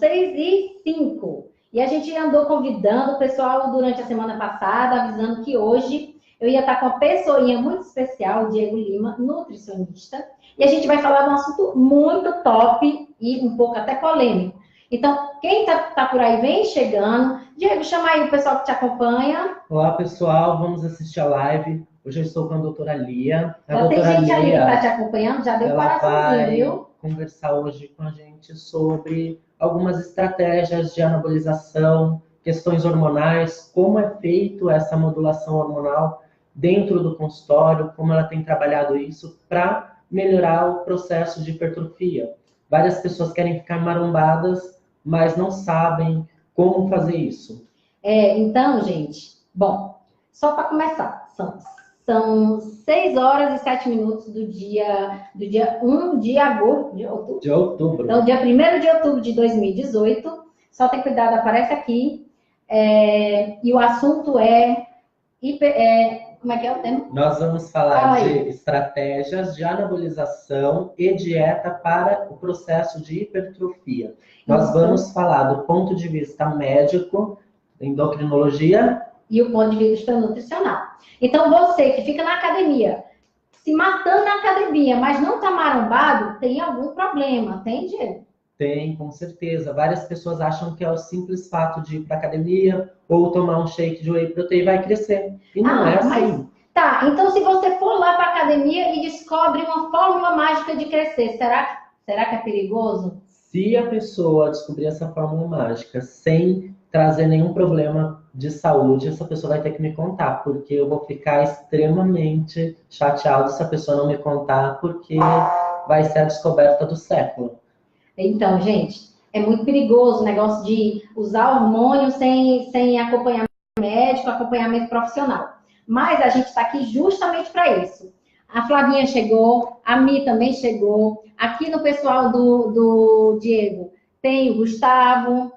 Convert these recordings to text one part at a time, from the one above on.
6h05. E a gente andou convidando o pessoal durante a semana passada, avisando que hoje eu ia estar com uma pessoinha muito especial, o Diego Lima, nutricionista. E a gente vai falar de um assunto muito top e um pouco até polêmico. Então, quem tá por aí, vem chegando. Diego, chama aí o pessoal que te acompanha. Olá, pessoal. Vamos assistir a live. Hoje eu estou com a doutora Lia. Já tem gente ali que está te acompanhando, já deu coraçãozinho, viu? Conversar hoje com a gente sobre algumas estratégias de anabolização, questões hormonais, como é feito essa modulação hormonal dentro do consultório, como ela tem trabalhado isso para melhorar o processo de hipertrofia. Várias pessoas querem ficar marombadas, mas não sabem como fazer isso. Então, gente, bom, só para começar, são 6h07 do dia 1 de outubro. De outubro. Então, dia 1º de outubro de 2018. Só tem cuidado, aparece aqui. E o assunto como é que é o tema? Nós vamos falar de estratégias de anabolização e dieta para o processo de hipertrofia. Nós vamos falar do ponto de vista médico, endocrinologia, e o ponto de vista nutricional. Então, você que fica na academia, se matando na academia, mas não está marombado, tem algum problema, tem, Diego? Tem, com certeza. Várias pessoas acham que é o simples fato de ir para a academia ou tomar um shake de whey protein e vai crescer. E não é assim. Tá, então se você for lá para a academia e descobre uma fórmula mágica de crescer, será que é perigoso? Se a pessoa descobrir essa fórmula mágica sem trazer nenhum problema de saúde, essa pessoa vai ter que me contar, porque eu vou ficar extremamente chateado se a pessoa não me contar, porque vai ser a descoberta do século. Então, gente, é muito perigoso o negócio de usar hormônio sem acompanhamento médico, acompanhamento profissional. Mas a gente está aqui justamente para isso. A Flavinha chegou, a Mi também chegou. Aqui no pessoal do Diego tem o Gustavo,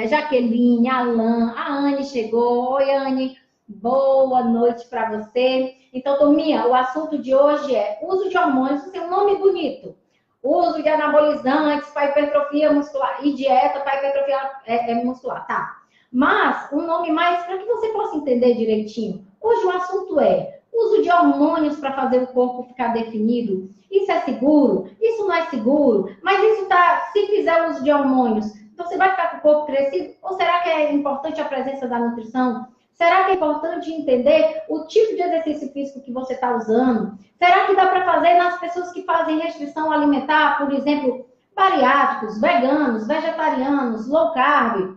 Jaqueline, Alan, a Anne chegou. Oi, Anne, boa noite para você. Então, turminha, o assunto de hoje é uso de hormônios, tem um nome bonito. Uso de anabolizantes para hipertrofia muscular e dieta para hipertrofia muscular, tá? Mas um nome mais para que você possa entender direitinho. Hoje o assunto é uso de hormônios para fazer o corpo ficar definido. Isso é seguro? Isso não é seguro? Mas isso tá, se fizer uso de hormônios, você vai ficar com o corpo crescido? Ou será que é importante a presença da nutrição? Será que é importante entender o tipo de exercício físico que você está usando? Será que dá para fazer nas pessoas que fazem restrição alimentar, por exemplo, bariátricos, veganos, vegetarianos, low carb?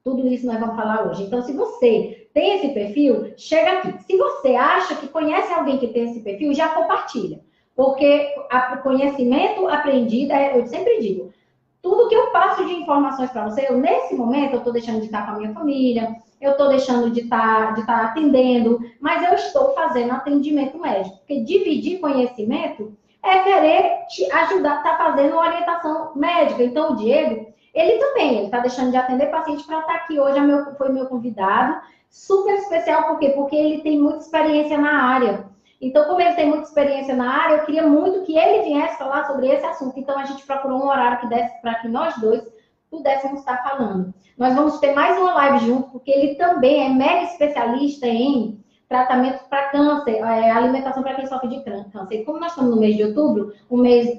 Tudo isso nós vamos falar hoje. Então, se você tem esse perfil, chega aqui. Se você acha que conhece alguém que tem esse perfil, já compartilha. Porque conhecimento aprendido, eu sempre digo, tudo que eu passo de informações para você, nesse momento, eu estou deixando de estar com a minha família, eu estou deixando de estar atendendo, mas eu estou fazendo atendimento médico. Porque dividir conhecimento é querer te ajudar, tá fazendo uma orientação médica. Então, o Diego, ele também, ele está deixando de atender paciente para estar aqui hoje, foi meu convidado. Super especial, por quê? Porque ele tem muita experiência na área. Então, como ele tem muita experiência na área, eu queria muito que ele viesse falar sobre esse assunto. Então, a gente procurou um horário que desse para que nós dois pudéssemos estar falando. Nós vamos ter mais uma live junto, porque ele também é mega especialista em tratamento para câncer, alimentação para quem sofre de câncer. E como nós estamos no mês de outubro, o mês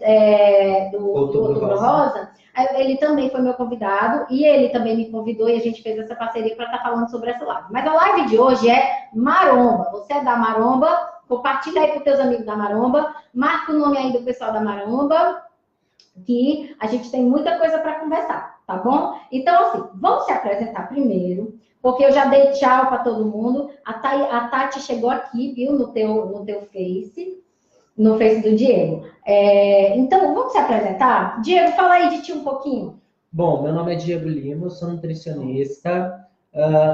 do Outubro Rosa, ele também foi meu convidado e ele também me convidou e a gente fez essa parceria para estar falando sobre essa live. Mas a live de hoje é maromba. Você é da maromba? Compartilha aí com os teus amigos da maromba. Marca o nome aí do pessoal da maromba, que a gente tem muita coisa para conversar, tá bom? Então, assim, vamos se apresentar primeiro, porque eu já dei tchau para todo mundo. A Tati chegou aqui, viu, no teu Face, no Face do Diego. Então, vamos se apresentar? Diego, fala aí de ti um pouquinho. Bom, meu nome é Diego Lima, eu sou nutricionista.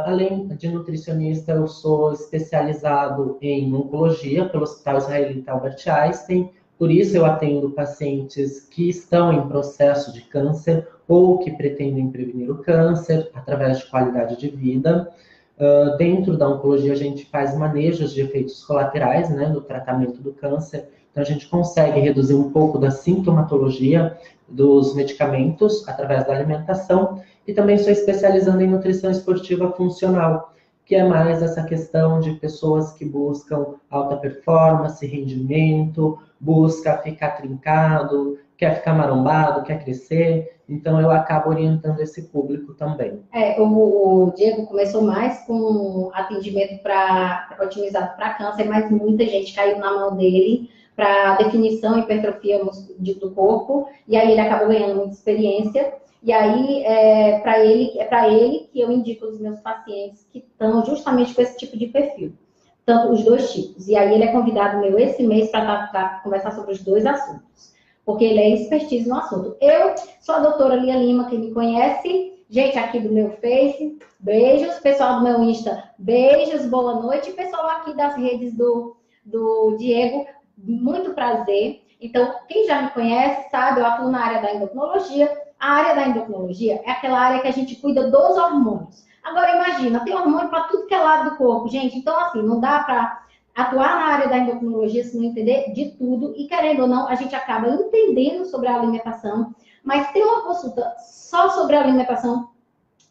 Além de nutricionista, eu sou especializado em oncologia pelo Hospital Israelita Albert Einstein. Por isso, eu atendo pacientes que estão em processo de câncer ou que pretendem prevenir o câncer através de qualidade de vida. Dentro da oncologia, a gente faz manejos de efeitos colaterais, né, no tratamento do câncer. Então, a gente consegue reduzir um pouco da sintomatologia dos medicamentos através da alimentação e também estou especializando em nutrição esportiva funcional, que é mais essa questão de pessoas que buscam alta performance, rendimento, busca ficar trincado, quer ficar marombado, quer crescer. Então, eu acabo orientando esse público também. O Diego começou mais com atendimento otimizado para câncer, mas muita gente caiu na mão dele para definição e hipertrofia do corpo, e aí ele acabou ganhando muita experiência. E aí, é para ele que eu indico os meus pacientes que estão justamente com esse tipo de perfil. Tanto os dois tipos. E aí ele é convidado meu esse mês para conversar sobre os dois assuntos. Porque ele é expertise no assunto. Eu sou a doutora Lia Lima, quem me conhece. Gente aqui do meu Face, beijos. Pessoal do meu Insta, beijos, boa noite. Pessoal aqui das redes do Diego, muito prazer. Então, quem já me conhece sabe, eu atuo na área da endocrinologia. A área da endocrinologia é aquela área que a gente cuida dos hormônios. Agora, imagina, tem hormônio para tudo que é lado do corpo, gente. Então, assim, não dá para atuar na área da endocrinologia se não entender de tudo. E, querendo ou não, a gente acaba entendendo sobre a alimentação. Mas ter uma consulta só sobre a alimentação,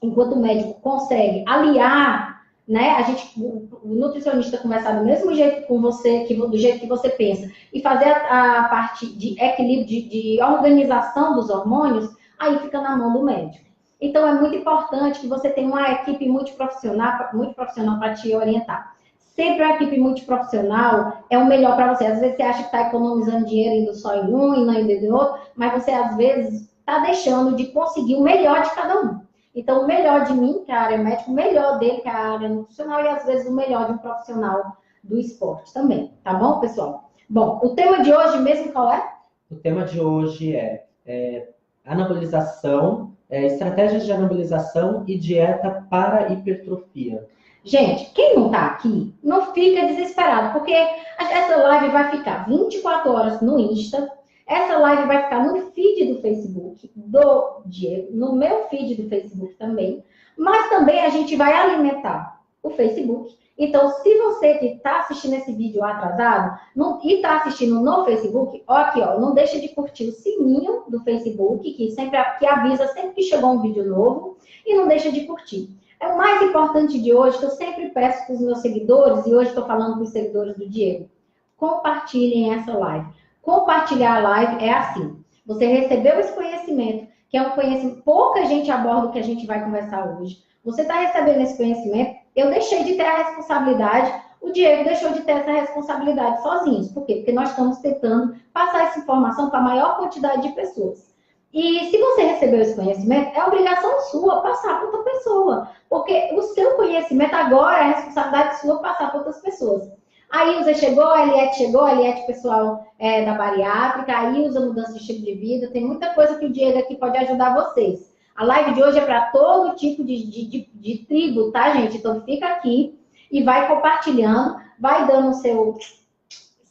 enquanto o médico consegue aliar, né? O nutricionista conversar do mesmo jeito com você, do jeito que você pensa, e fazer a parte de equilíbrio, de organização dos hormônios, aí fica na mão do médico. Então, é muito importante que você tenha uma equipe multiprofissional para te orientar. Sempre a equipe multiprofissional é o melhor para você. Às vezes você acha que está economizando dinheiro indo só em um e não indo em outro, mas você, às vezes, está deixando de conseguir o melhor de cada um. Então, o melhor de mim, que é a área médica, o melhor dele, que é a área nutricional, e às vezes o melhor de um profissional do esporte também. Tá bom, pessoal? Bom, o tema de hoje mesmo qual é? O tema de hoje é anabolização, estratégias de anabolização e dieta para hipertrofia. Gente, quem não tá aqui, não fica desesperado, porque essa live vai ficar 24 horas no Insta, essa live vai ficar no feed do Facebook do Diego, no meu feed do Facebook também, mas também a gente vai alimentar o Facebook. Então, se você que está assistindo esse vídeo atrasado e está assistindo no Facebook, aqui, não deixa de curtir o sininho do Facebook, que avisa sempre que chegou um vídeo novo, e não deixa de curtir. É o mais importante de hoje, que eu sempre peço para os meus seguidores, e hoje estou falando com os seguidores do Diego, compartilhem essa live. Compartilhar a live é assim, você recebeu esse conhecimento, que é um conhecimento, pouca gente aborda o que a gente vai conversar hoje. Você está recebendo esse conhecimento, eu deixei de ter a responsabilidade, o Diego deixou de ter essa responsabilidade sozinhos. Por quê? Porque nós estamos tentando passar essa informação para a maior quantidade de pessoas. E se você recebeu esse conhecimento, é obrigação sua passar para outra pessoa. Porque o seu conhecimento agora é responsabilidade sua passar para outras pessoas. A Ilza chegou, a Eliette pessoal da bariátrica, a Ilza mudança de estilo de vida, tem muita coisa que o Diego aqui pode ajudar vocês. A live de hoje é para todo tipo de tribo, tá, gente? Então fica aqui e vai compartilhando, vai dando o seu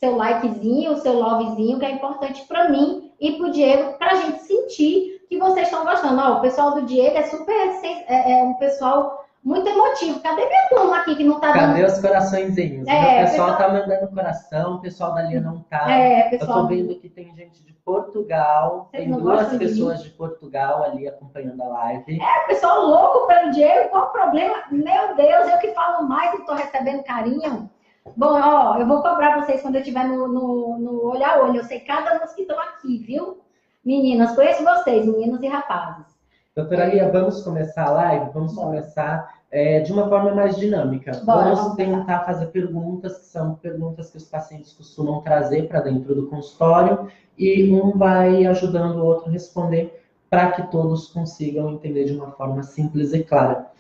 likezinho, o seu lovezinho, que é importante para mim e para o Diego, para a gente sentir que vocês estão gostando. O pessoal do Diego é um pessoal muito emotivo. Cadê minha turma aqui que não tá dando? Cadê os coraçõezinhos? O pessoal tá mandando coração, o pessoal da Lia não tá. Pessoal... Eu tô vendo que tem gente de Portugal, tem 2 pessoas de Portugal ali acompanhando a live. Pessoal louco pelo Diego, qual o problema? Meu Deus, eu que falo mais e tô recebendo carinho. Bom, eu vou cobrar vocês quando eu estiver no olho a olho. Eu sei cada um dos que estão aqui, viu? Meninas, conheço vocês, meninos e rapazes. Doutora Lia, vamos começar a live? Vamos começar de uma forma mais dinâmica. Vamos tentar fazer perguntas, que são perguntas que os pacientes costumam trazer para dentro do consultório, e um vai ajudando o outro a responder para que todos consigam entender de uma forma simples e clara.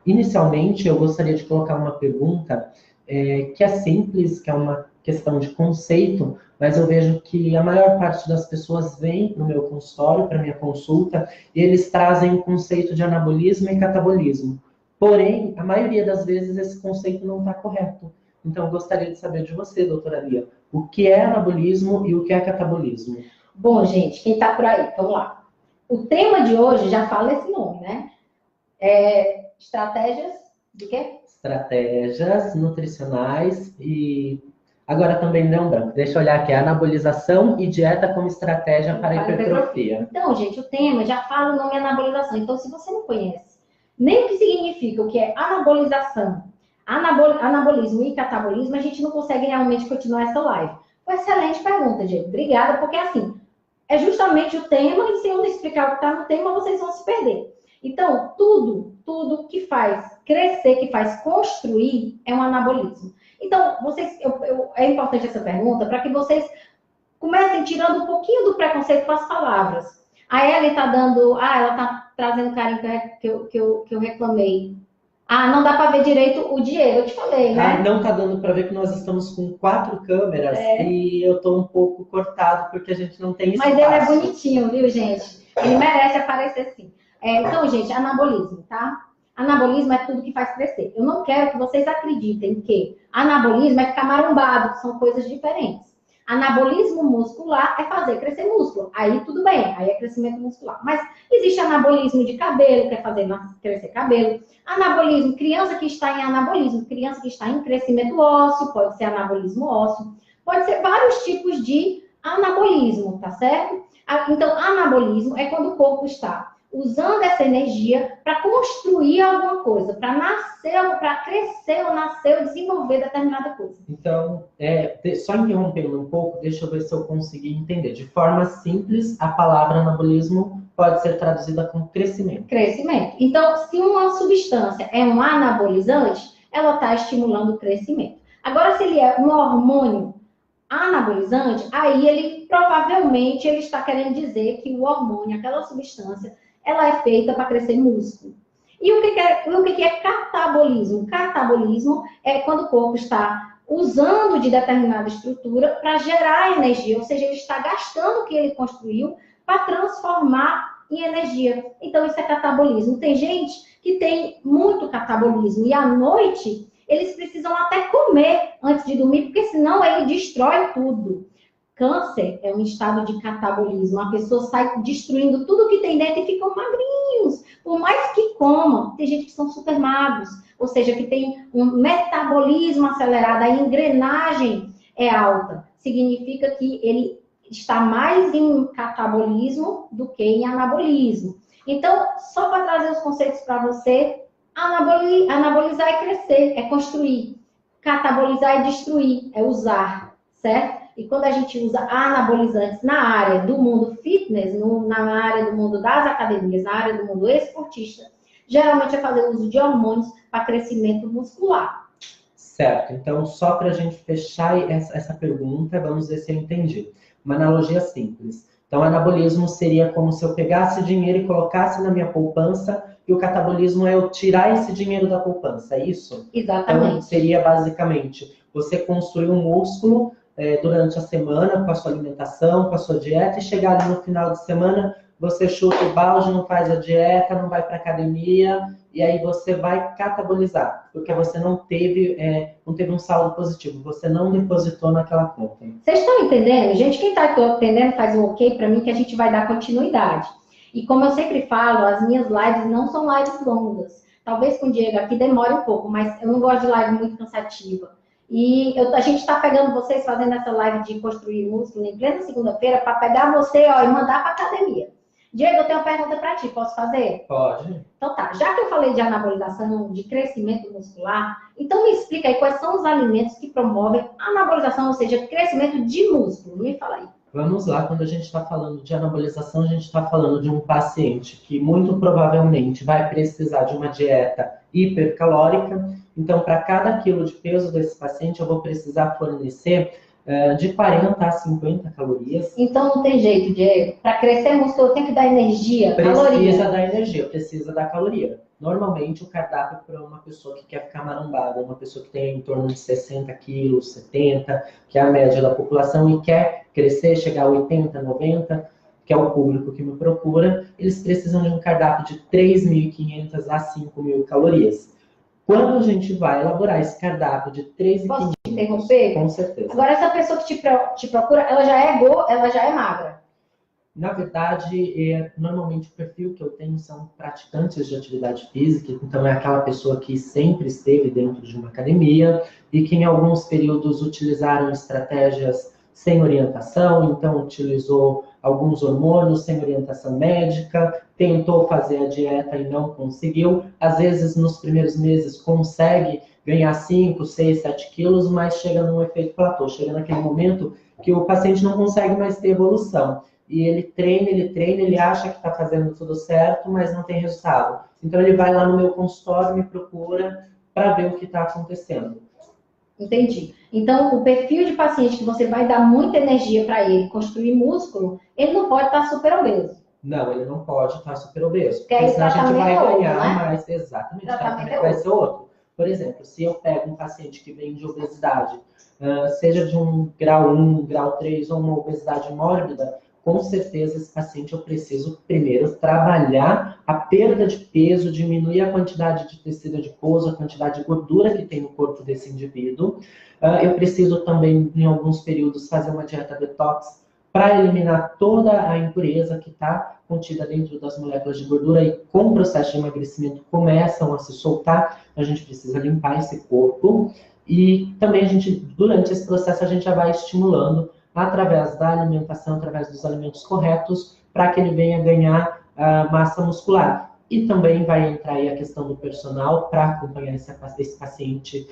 Inicialmente, eu gostaria de colocar uma pergunta que é simples, que é uma questão de conceito, mas eu vejo que a maior parte das pessoas vem no meu consultório, para minha consulta, e eles trazem o conceito de anabolismo e catabolismo. Porém, a maioria das vezes esse conceito não está correto. Então, eu gostaria de saber de você, doutora Lia, o que é anabolismo e o que é catabolismo? Bom, gente, quem está por aí, vamos lá. O tema de hoje já fala esse nome, né? Estratégias de quê? Estratégias nutricionais e Agora também não branco. Deixa eu olhar aqui. Anabolização e dieta como estratégia para hipertrofia. Então, gente, o tema já fala o nome anabolização. Então, se você não conhece nem o que significa o que é anabolização, anabolismo e catabolismo, a gente não consegue realmente continuar essa live. Foi excelente pergunta, gente. Obrigada, porque assim, é justamente o tema, e se eu não explicar o que está no tema, vocês vão se perder. Então, tudo que faz crescer, que faz construir, é um anabolismo. Então, é importante essa pergunta para que vocês comecem tirando um pouquinho do preconceito com as palavras. A Ellen está ela está trazendo carinho que eu reclamei. Não dá para ver direito o Diego, eu te falei, né? Não tá dando para ver que nós estamos com 4 câmeras e eu tô um pouco cortado porque a gente não tem espaço. Mas ele é bonitinho, viu, gente? Ele merece aparecer sim. Então, gente, anabolismo, tá? Anabolismo é tudo que faz crescer. Eu não quero que vocês acreditem que anabolismo é ficar marumbado, que são coisas diferentes. Anabolismo muscular é fazer crescer músculo. Aí tudo bem, aí é crescimento muscular. Mas existe anabolismo de cabelo, que é fazer crescer cabelo. Anabolismo, criança que está em anabolismo, criança que está em crescimento ósseo, pode ser anabolismo ósseo. Pode ser vários tipos de anabolismo, tá certo? Então, anabolismo é quando o corpo está usando essa energia para construir alguma coisa, para nascer, para crescer ou nascer ou desenvolver determinada coisa. Então, só interrompendo um pouco, deixa eu ver se eu consegui entender. De forma simples, a palavra anabolismo pode ser traduzida como crescimento. Crescimento. Então, se uma substância é um anabolizante, ela está estimulando o crescimento. Agora, se ele é um hormônio anabolizante, aí ele provavelmente ele está querendo dizer que o hormônio, aquela substância, ela é feita para crescer músculo. E o que é catabolismo? Catabolismo é quando o corpo está usando de determinada estrutura para gerar energia, ou seja, ele está gastando o que ele construiu para transformar em energia. Então, isso é catabolismo. Tem gente que tem muito catabolismo e à noite eles precisam até comer antes de dormir, porque senão ele destrói tudo. Câncer é um estado de catabolismo. A pessoa sai destruindo tudo que tem dentro e ficam magrinhos. Por mais que comam, tem gente que são super magros. Ou seja, que tem um metabolismo acelerado, a engrenagem é alta. Significa que ele está mais em catabolismo do que em anabolismo. Então, só para trazer os conceitos para você, anabolizar é crescer, é construir. Catabolizar é destruir, é usar, certo? E quando a gente usa anabolizantes na área do mundo fitness, na área do mundo das academias, na área do mundo esportista, geralmente é fazer uso de hormônios para crescimento muscular. Certo. Então, só para a gente fechar essa pergunta, vamos ver se eu entendi. Uma analogia simples. Então, anabolismo seria como se eu pegasse dinheiro e colocasse na minha poupança, e o catabolismo é eu tirar esse dinheiro da poupança, é isso? Exatamente. Então, seria basicamente você construir um músculo durante a semana, com a sua alimentação, com a sua dieta, e chegar ali no final de semana, você chuta o balde, não faz a dieta, não vai para academia, e aí você vai catabolizar, porque você não teve um saldo positivo, você não depositou naquela conta. Vocês estão entendendo? Gente, quem está entendendo, faz um ok para mim, que a gente vai dar continuidade. E como eu sempre falo, as minhas lives não são lives longas. Talvez com o Diego aqui demore um pouco, mas eu não gosto de live muito cansativa. E a gente está pegando vocês, fazendo essa live de construir músculo em plena segunda-feira, para pegar você e mandar para academia. Diego, eu tenho uma pergunta para ti, posso fazer? Pode. Então tá, já que eu falei de anabolização, de crescimento muscular, então me explica aí quais são os alimentos que promovem anabolização, ou seja, crescimento de músculo. Me fala aí. Vamos lá, quando a gente está falando de anabolização, a gente está falando de um paciente que muito provavelmente vai precisar de uma dieta hipercalórica. Então, para cada quilo de peso desse paciente, eu vou precisar fornecer de 40 a 50 calorias. Então não tem jeito, Diego. Para crescer músculo, tem que dar energia, caloria. Precisa da energia, precisa da caloria. Normalmente, o cardápio para uma pessoa que quer ficar marumbada, uma pessoa que tem em torno de 60 quilos, 70, que é a média da população, e quer crescer, chegar a 80, 90, que é o público que me procura, eles precisam de um cardápio de 3.500 a 5.000 calorias. Quando a gente vai elaborar esse cardápio de 3.500... Posso te interromper? Com certeza. Agora, essa pessoa que te procura, ela já é magra. Na verdade, normalmente o perfil que eu tenho são praticantes de atividade física, então é aquela pessoa que sempre esteve dentro de uma academia e que em alguns períodos utilizaram estratégias sem orientação, então utilizou alguns hormônios sem orientação médica, tentou fazer a dieta e não conseguiu. Às vezes, nos primeiros meses, consegue ganhar 5, 6, 7 quilos, mas chega num efeito platô, chega naquele momento que o paciente não consegue mais ter evolução. E ele treina, ele acha que está fazendo tudo certo, mas não tem resultado. Então ele vai lá no meu consultório, me procura para ver o que está acontecendo. Entendi. Então, o perfil de paciente que você vai dar muita energia para ele construir músculo, ele não pode estar super obeso. Não, ele não pode estar super obeso. Porque Porque senão a gente vai ganhar outro, né? mais. Exatamente, o tratamento vai ser outro. Por exemplo, se eu pego um paciente que vem de obesidade, seja de um grau 1, grau 3 ou uma obesidade mórbida, com certeza esse paciente eu preciso primeiro trabalhar a perda de peso, diminuir a quantidade de tecido adiposo, a quantidade de gordura que tem no corpo desse indivíduo. Eu preciso também, em alguns períodos, fazer uma dieta detox para eliminar toda a impureza que está contida dentro das moléculas de gordura e com o processo de emagrecimento começam a se soltar. A gente precisa limpar esse corpo e também durante esse processo, a gente já vai estimulando através da alimentação, através dos alimentos corretos, para que ele venha ganhar massa muscular. E também vai entrar aí a questão do personal para acompanhar esse paciente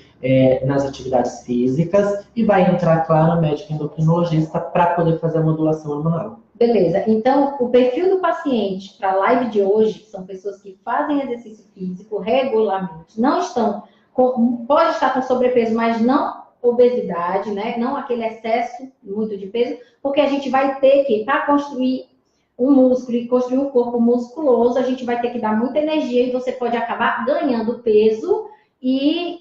nas atividades físicas e vai entrar, claro, o médico endocrinologista para poder fazer a modulação hormonal. Beleza. Então, o perfil do paciente para a live de hoje são pessoas que fazem exercício físico regularmente, não estão pode estar com sobrepeso, mas não obesidade, né? Não aquele excesso muito de peso, porque a gente vai ter que, para construir um músculo e construir um corpo musculoso, a gente vai ter que dar muita energia e você pode acabar ganhando peso e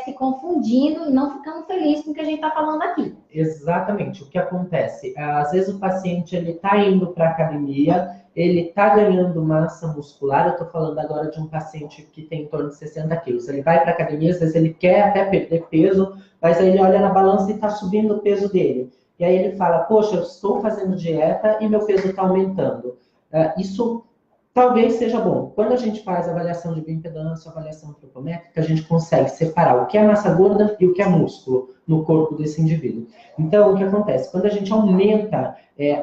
se confundindo e não ficando feliz com o que a gente está falando aqui. Exatamente. O que acontece? Às vezes o paciente ele está indo para a academia, ele está ganhando massa muscular. Eu estou falando agora de um paciente que tem em torno de 60 quilos. Ele vai para a academia, às vezes ele quer até perder peso, mas aí ele olha na balança e está subindo o peso dele. E aí ele fala, poxa, eu estou fazendo dieta e meu peso está aumentando. Isso talvez seja bom. Quando a gente faz avaliação de bioimpedância, avaliação antropométrica, a gente consegue separar o que é massa gorda e o que é músculo no corpo desse indivíduo. Então, o que acontece? Quando a gente aumenta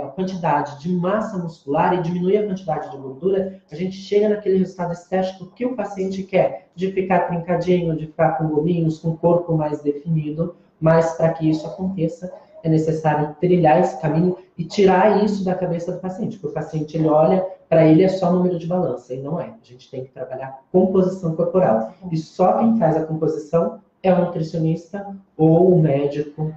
a quantidade de massa muscular e diminui a quantidade de gordura, a gente chega naquele resultado estético que o paciente quer, de ficar trincadinho, de ficar com gominhos, com o corpo mais definido, mas para que isso aconteça, é necessário trilhar esse caminho e tirar isso da cabeça do paciente, porque o paciente ele olha, para ele é só número de balança, e não é. A gente tem que trabalhar composição corporal. E só quem faz a composição é o nutricionista ou o médico.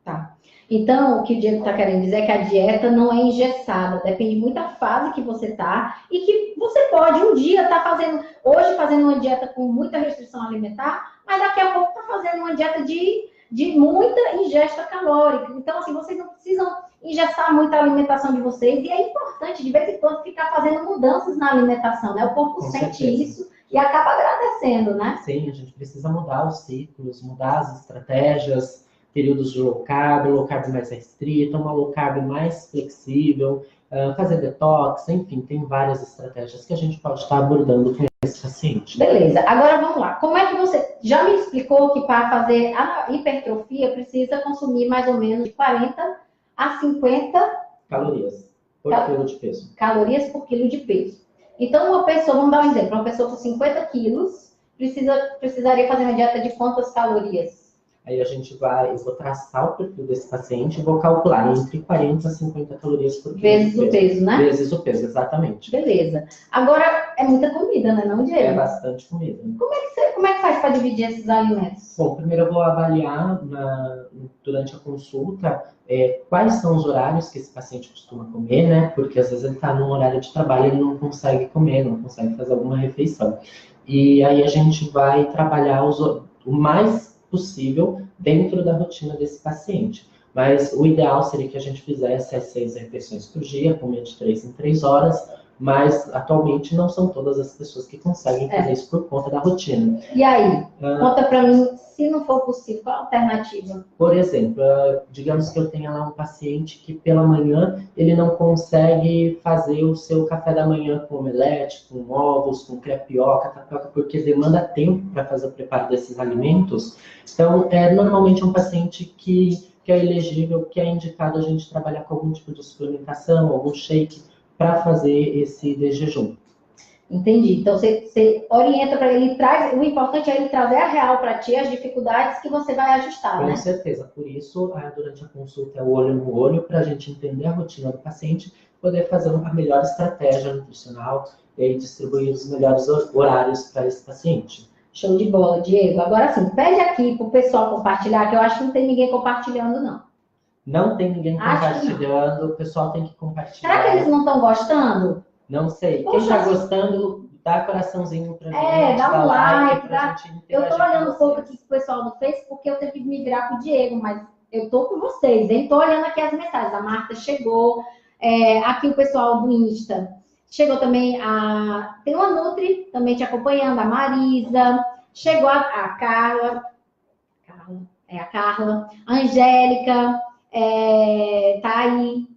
Tá. Então, o que o Diego está querendo dizer é que a dieta não é engessada, depende muito da fase que você está e que você pode um dia estar hoje fazendo uma dieta com muita restrição alimentar, mas daqui a pouco está fazendo uma dieta de muita ingesta calórica. Então, assim, vocês não precisam engessar muito a alimentação de vocês e é importante, de vez em quando, ficar fazendo mudanças na alimentação, né? O corpo sente isso e acaba agradecendo, né? Sim, a gente precisa mudar os ciclos, mudar as estratégias, períodos de low carb mais restrito, uma low carb mais flexível, fazer detox, enfim, tem várias estratégias que a gente pode estar abordando com esse paciente. Beleza, agora vamos lá. Como é que você já me explicou que para fazer a hipertrofia precisa consumir mais ou menos de 40 a 50 calorias por quilo de peso. Calorias por quilo de peso. Então, uma pessoa, vamos dar um exemplo, uma pessoa com 50 quilos precisaria fazer uma dieta de quantas calorias? Aí eu vou traçar o perfil desse paciente e vou calcular entre 40 a 50 calorias por quilo. Vezes o peso, né? Vezes o peso, exatamente. Beleza. Agora, é muita comida, né, não, Diego? É bastante comida. Como é que faz para dividir esses alimentos? Bom, primeiro eu vou avaliar durante a consulta quais são os horários que esse paciente costuma comer, né? Porque às vezes ele está num horário de trabalho e ele não consegue comer, não consegue fazer alguma refeição. E aí a gente vai trabalhar o mais possível dentro da rotina desse paciente. Mas o ideal seria que a gente fizesse as 6 refeições por dia, comer de 3 em 3 horas, mas atualmente não são todas as pessoas que conseguem fazer isso por conta da rotina. E aí? Conta pra mim, se não for possível, qual a alternativa? Por exemplo, digamos que eu tenha lá um paciente que pela manhã ele não consegue fazer o seu café da manhã com omelete, com ovos, com crepioca, tapioca, porque demanda tempo para fazer o preparo desses alimentos. Então, normalmente um paciente que é elegível, que é indicado a gente trabalhar com algum tipo de suplementação, algum shake, para fazer esse de jejum. Entendi. Então, você orienta para ele, o importante é ele trazer a real para ti, as dificuldades que você vai ajustar, né? Com certeza. Por isso, durante a consulta é o olho no olho, para a gente entender a rotina do paciente, poder fazer a melhor estratégia nutricional e distribuir os melhores horários para esse paciente. Show de bola, Diego. Agora sim, pede aqui para o pessoal compartilhar, que eu acho que não tem ninguém compartilhando, não. Não tem ninguém compartilhando, o pessoal tem que compartilhar. Será que eles não estão gostando? Não sei. Quem está gostando, dá coraçãozinho pra gente. Dá um like, pra gente interagir. Eu tô olhando um pouco aqui com o pessoal do Facebook, porque eu tenho que me virar pro Diego, mas eu tô com vocês, hein? Tô olhando aqui as mensagens. A Marta chegou, aqui o pessoal do Insta. Chegou também tem uma Nutri também te acompanhando, a Marisa. Chegou a Carla. A Carla. A Angélica. Tá aí.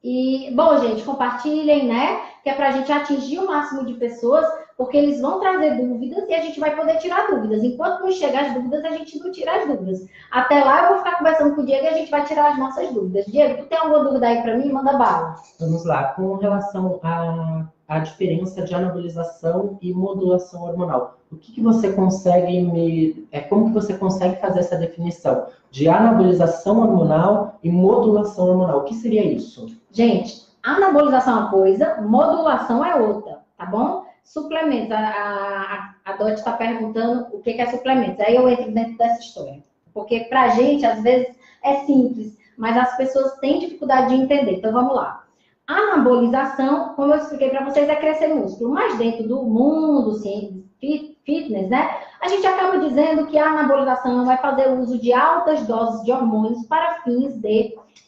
E, bom, gente, compartilhem, né? Que é pra gente atingir o máximo de pessoas, porque eles vão trazer dúvidas e a gente vai poder tirar dúvidas. Enquanto não chegam as dúvidas, a gente não tira as dúvidas. Até lá eu vou ficar conversando com o Diego e a gente vai tirar as nossas dúvidas. Diego, tu tem alguma dúvida aí pra mim? Manda bala. Vamos lá. Com relação à diferença de anabolização e modulação hormonal, o que você consegue como que você consegue fazer essa definição de anabolização hormonal e modulação hormonal? O que seria isso? Gente, anabolização é uma coisa, modulação é outra, tá bom? Suplementos. A Dot está perguntando o que é suplementos. Aí eu entro dentro dessa história. Porque pra gente, às vezes, é simples, mas as pessoas têm dificuldade de entender. Então, vamos lá. Anabolização, como eu expliquei para vocês, é crescer músculo. Mas dentro do mundo, sim, fitness, né? A gente acaba dizendo que a anabolização vai fazer uso de altas doses de hormônios para fins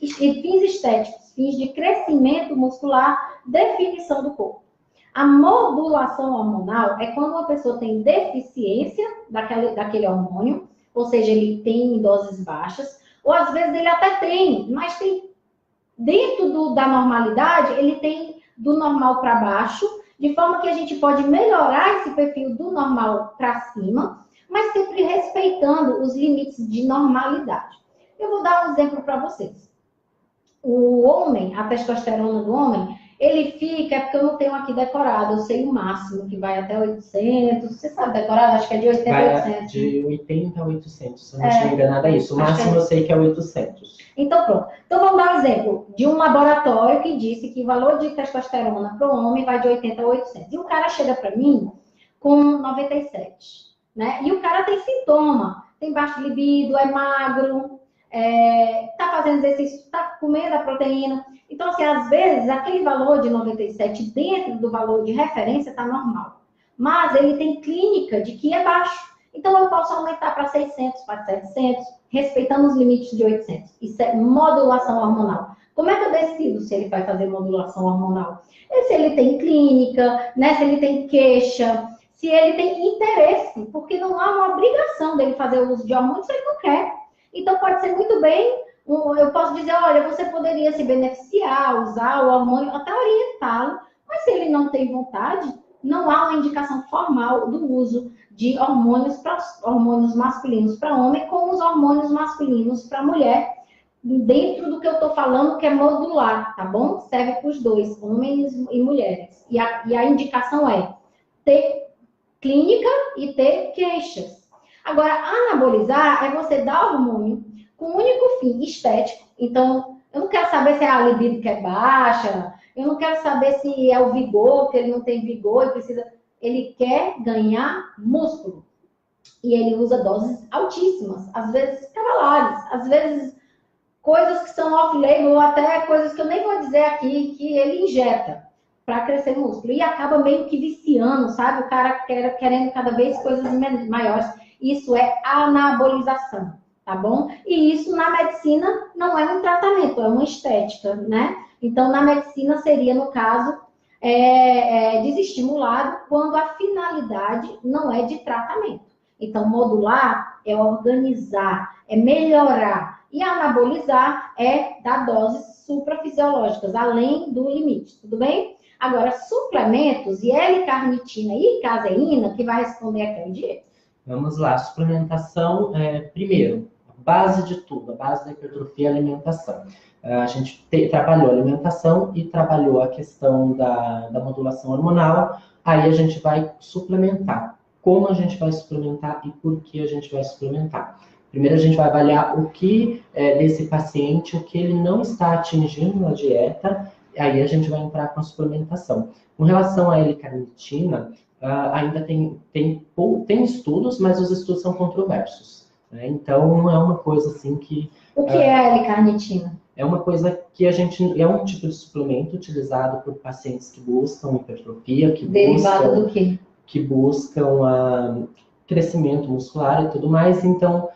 estéticos, fins de crescimento muscular, definição do corpo. A modulação hormonal é quando uma pessoa tem deficiência daquele hormônio, ou seja, ele tem em doses baixas, ou às vezes ele até tem, mas tem dentro da normalidade, ele tem do normal para baixo, de forma que a gente pode melhorar esse perfil do normal para cima, mas sempre respeitando os limites de normalidade. Eu vou dar um exemplo para vocês. O homem, a testosterona do homem, ele fica, porque eu não tenho aqui decorado, eu sei o máximo, que vai até 800, você sabe decorado? Acho que é de 80 a 800. De 80 a 800, se eu não estiver enganada, é isso. O máximo eu sei que é 800. Então, pronto. Então, vamos dar um exemplo de um laboratório que disse que o valor de testosterona para o homem vai de 80 a 800. E o cara chega para mim com 97, né? E o cara tem sintoma, tem baixo libido, é magro, tá fazendo exercício, tá comendo a proteína. Então, assim, às vezes, aquele valor de 97 dentro do valor de referência tá normal. Mas ele tem clínica de que é baixo. Então, eu posso aumentar para 600, para 700, respeitando os limites de 800. Isso é modulação hormonal. Como é que eu decido se ele vai fazer modulação hormonal? Se ele tem clínica, né? Se ele tem queixa, se ele tem interesse, porque não há uma obrigação dele fazer o uso de hormônios se ele não quer. Então, pode ser muito bem, eu posso dizer, olha, você poderia se beneficiar, usar o hormônio, até orientá-lo, mas se ele não tem vontade, não há uma indicação formal do uso de hormônios masculinos para homem, como os hormônios masculinos para mulher, dentro do que eu estou falando, que é modular, tá bom? Serve para os dois, homens e mulheres. E a indicação é ter clínica e ter queixas. Agora, anabolizar é você dar hormônio com o único fim estético. Então, eu não quero saber se é a libido que é baixa, eu não quero saber se é o vigor, que ele não tem vigor e precisa... Ele quer ganhar músculo. E ele usa doses altíssimas, às vezes cavalares, às vezes coisas que são off-label, ou até coisas que eu nem vou dizer aqui, que ele injeta para crescer músculo. E acaba meio que viciando, sabe? O cara querendo cada vez coisas maiores. Isso é anabolização, tá bom? E isso na medicina não é um tratamento, é uma estética, né? Então, na medicina seria, no caso, desestimulado quando a finalidade não é de tratamento. Então, modular é organizar, é melhorar. E anabolizar é dar doses suprafisiológicas, além do limite, tudo bem? Agora, suplementos e L-carnitina e caseína, que vai responder aquele dia. Vamos lá, suplementação, primeiro, a base de tudo, a base da hipertrofia é a alimentação. A gente trabalhou a alimentação e trabalhou a questão da modulação hormonal, aí a gente vai suplementar. Como a gente vai suplementar e por que a gente vai suplementar? Primeiro a gente vai avaliar o que desse paciente, o que ele não está atingindo na dieta, aí a gente vai entrar com a suplementação. Com relação à L-carnitina, ainda tem estudos, mas os estudos são controversos, né? Então, não é uma coisa assim que... O que é a L-carnitina? É uma coisa que é um tipo de suplemento utilizado por pacientes que buscam hipertrofia, Derivado do quê? Que buscam crescimento muscular e tudo mais. Então,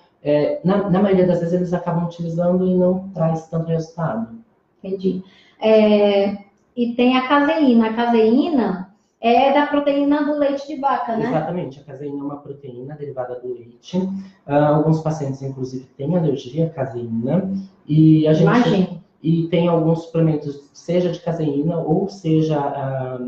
na maioria das vezes, eles acabam utilizando e não traz tanto resultado. Entendi. E tem a caseína. A caseína é da proteína do leite de vaca, né? Exatamente, a caseína é uma proteína derivada do leite. Alguns pacientes, inclusive, têm alergia à caseína. E e tem alguns suplementos, seja de caseína ou seja a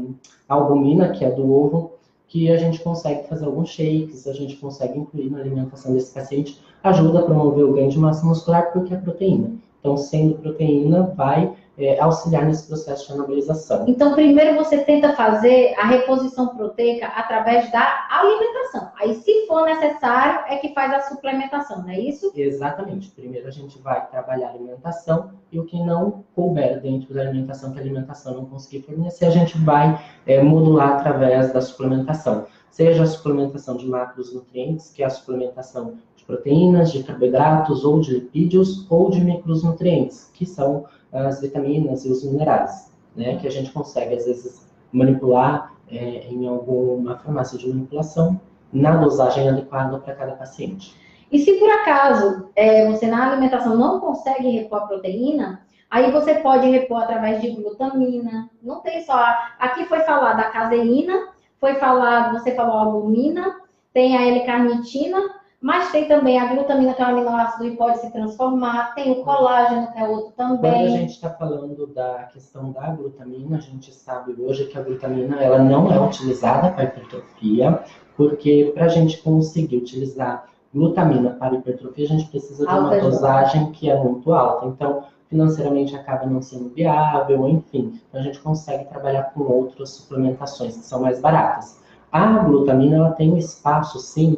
albumina, que é do ovo, que a gente consegue fazer alguns shakes, a gente consegue incluir na alimentação desse paciente, ajuda a promover o ganho de massa muscular porque é proteína. Então, sendo proteína, vai auxiliar nesse processo de anabolização. Então, primeiro você tenta fazer a reposição proteica através da alimentação. Aí, se for necessário, é que faz a suplementação, não é isso? Exatamente. Primeiro a gente vai trabalhar a alimentação e o que não couber dentro da alimentação, que a alimentação não conseguir fornecer, a gente vai modular através da suplementação. Seja a suplementação de macronutrientes, que é a suplementação de proteínas, de carboidratos ou de lipídios, ou de micronutrientes, que são as vitaminas e os minerais, né, que a gente consegue, às vezes, manipular em alguma farmácia de manipulação na dosagem adequada para cada paciente. E se por acaso você na alimentação não consegue repor a proteína, aí você pode repor através de glutamina. Não tem só... Aqui foi falado a caseína, você falou a albumina, tem a L-carnitina, mas tem também a glutamina, que é um aminoácido e pode se transformar. Tem o colágeno, que é outro também. Quando a gente está falando da questão da glutamina, a gente sabe hoje que a glutamina ela não é utilizada para hipertrofia, porque para a gente conseguir utilizar glutamina para hipertrofia, a gente precisa de uma dosagem que é muito alta. Então, financeiramente acaba não sendo viável, enfim. Então, a gente consegue trabalhar com outras suplementações que são mais baratas. A glutamina, ela tem um espaço, sim,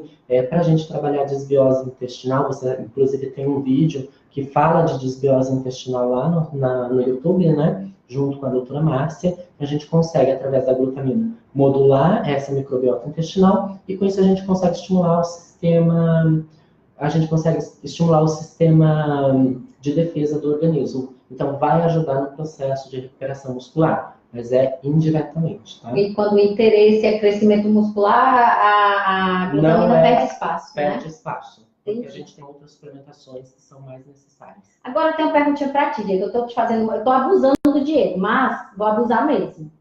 para a gente trabalhar desbiose intestinal. Você, inclusive, tem um vídeo que fala de desbiose intestinal lá no YouTube, né? Junto com a doutora Márcia. A gente consegue, através da glutamina, modular essa microbiota intestinal e, com isso, a gente consegue estimular o sistema... de defesa do organismo. Então, vai ajudar no processo de recuperação muscular, mas é indiretamente, tá? E quando o interesse é crescimento muscular, a glutamina perde espaço, perde né? espaço. Porque a gente tem outras suplementações que são mais necessárias. Agora, eu tenho uma perguntinha para ti, Diego. Eu tô abusando do Diego, mas vou abusar mesmo.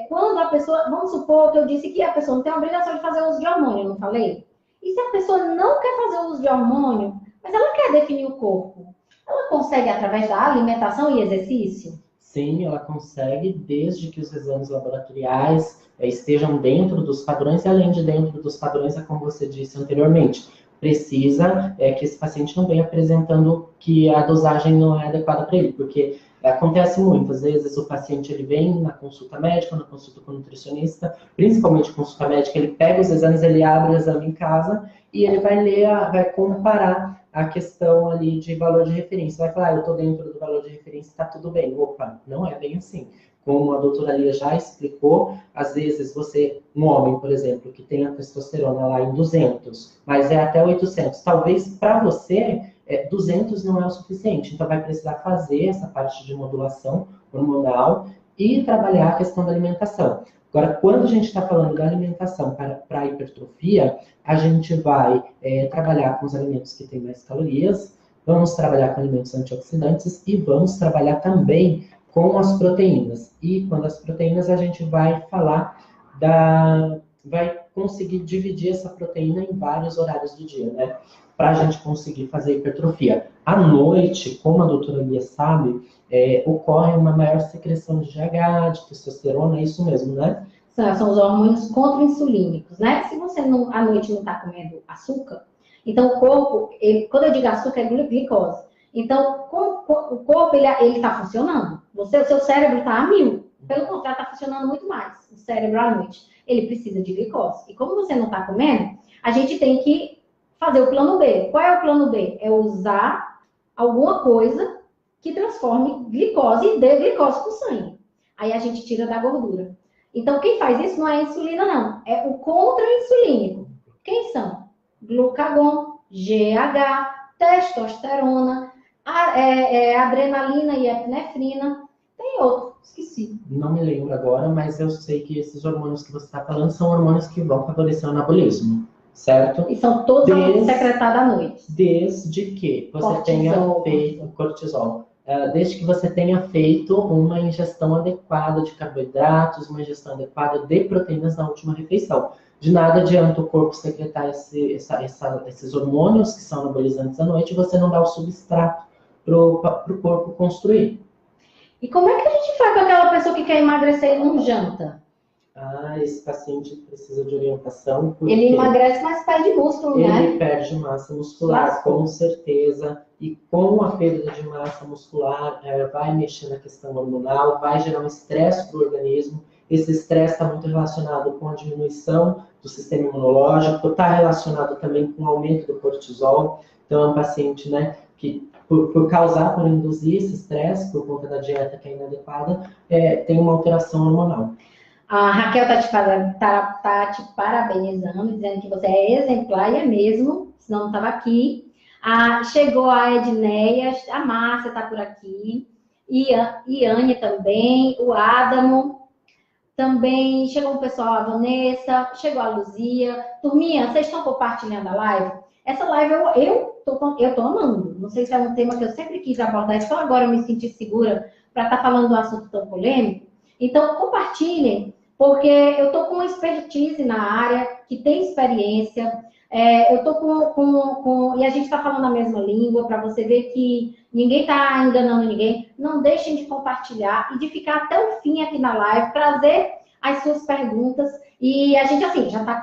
Quando a pessoa... Vamos supor que eu disse que a pessoa não tem a obrigação de fazer uso de hormônio, eu não falei? E se a pessoa não quer fazer uso de hormônio, mas ela quer definir o corpo, ela consegue através da alimentação e exercício? Sim, ela consegue, desde que os exames laboratoriais estejam dentro dos padrões, e além de dentro dos padrões, é como você disse anteriormente, precisa que esse paciente não venha apresentando que a dosagem não é adequada para ele, porque acontece muitas vezes o paciente ele vem na consulta médica, na consulta com o nutricionista, principalmente consulta médica, ele pega os exames, ele abre o exame em casa e ele vai ler, vai comparar a questão ali de valor de referência. Vai falar, eu estou dentro do valor de referência, está tudo bem. Opa, não é bem assim. Como a doutora Lia já explicou, às vezes um homem, por exemplo, que tem a testosterona lá em 200, mas é até 800, talvez para você 200 não é o suficiente. Então vai precisar fazer essa parte de modulação hormonal e trabalhar a questão da alimentação. Agora, quando a gente está falando da alimentação para a hipertrofia, a gente vai trabalhar com os alimentos que têm mais calorias, vamos trabalhar com alimentos antioxidantes e vamos trabalhar também com as proteínas. E quando as proteínas, a gente vai falar vai conseguir dividir essa proteína em vários horários do dia, né? Para a gente conseguir fazer hipertrofia. À noite, como a doutora Lia sabe, ocorre uma maior secreção de GH, de testosterona, é isso mesmo, né? São os hormônios contra-insulínicos, né? Se você à noite não está comendo açúcar, então o corpo, quando eu digo açúcar, é glicose. Então, o corpo, ele está funcionando. O seu cérebro está a 1000. Pelo contrário, está funcionando muito mais. O cérebro à noite, ele precisa de glicose. E como você não está comendo, a gente tem que fazer o plano B. Qual é o plano B? É usar alguma coisa que transforme glicose e dê glicose para o sangue. Aí a gente tira da gordura. Então, quem faz isso não é a insulina, não. É o contra-insulínico. Quem são? Glucagon, GH, testosterona, adrenalina e epinefrina. Tem outro, esqueci. Não me lembro agora, mas eu sei que esses hormônios que você está falando são hormônios que vão favorecer o anabolismo, certo? E são todos secretados à noite. Desde que você tenha feito cortisol. Desde que você tenha feito uma ingestão adequada de carboidratos, uma ingestão adequada de proteínas na última refeição. De nada adianta o corpo secretar esses hormônios que são anabolizantes à noite e você não dá o substrato para o corpo construir. E como é que a gente faz com aquela pessoa que quer emagrecer e não janta? Esse paciente precisa de orientação. Ele emagrece, mas perde músculo, né? Ele perde massa muscular, com certeza. E com a perda de massa muscular, vai mexer na questão hormonal, vai gerar um estresse para o organismo. Esse estresse está muito relacionado com a diminuição do sistema imunológico, está relacionado também com o aumento do cortisol. Então, é um paciente, né, que por induzir esse estresse, por conta da dieta que é inadequada, tem uma alteração hormonal. A Raquel tá te parabenizando, dizendo que você é exemplar, e é mesmo, senão não estava aqui. Chegou a Edneia, a Márcia está por aqui, Iane também, o Adamo, também chegou o pessoal, a Vanessa, chegou a Luzia. Turminha, vocês estão compartilhando a live? Essa live eu tô amando. Não sei se é um tema que eu sempre quis abordar, só agora eu me senti segura para estar falando de um assunto tão polêmico. Então, compartilhem, porque eu tô com uma expertise na área, que tem experiência, eu tô e a gente está falando a mesma língua, para você ver que ninguém está enganando ninguém. Não deixem de compartilhar e de ficar até o fim aqui na live, trazer as suas perguntas. E a gente, assim, já tá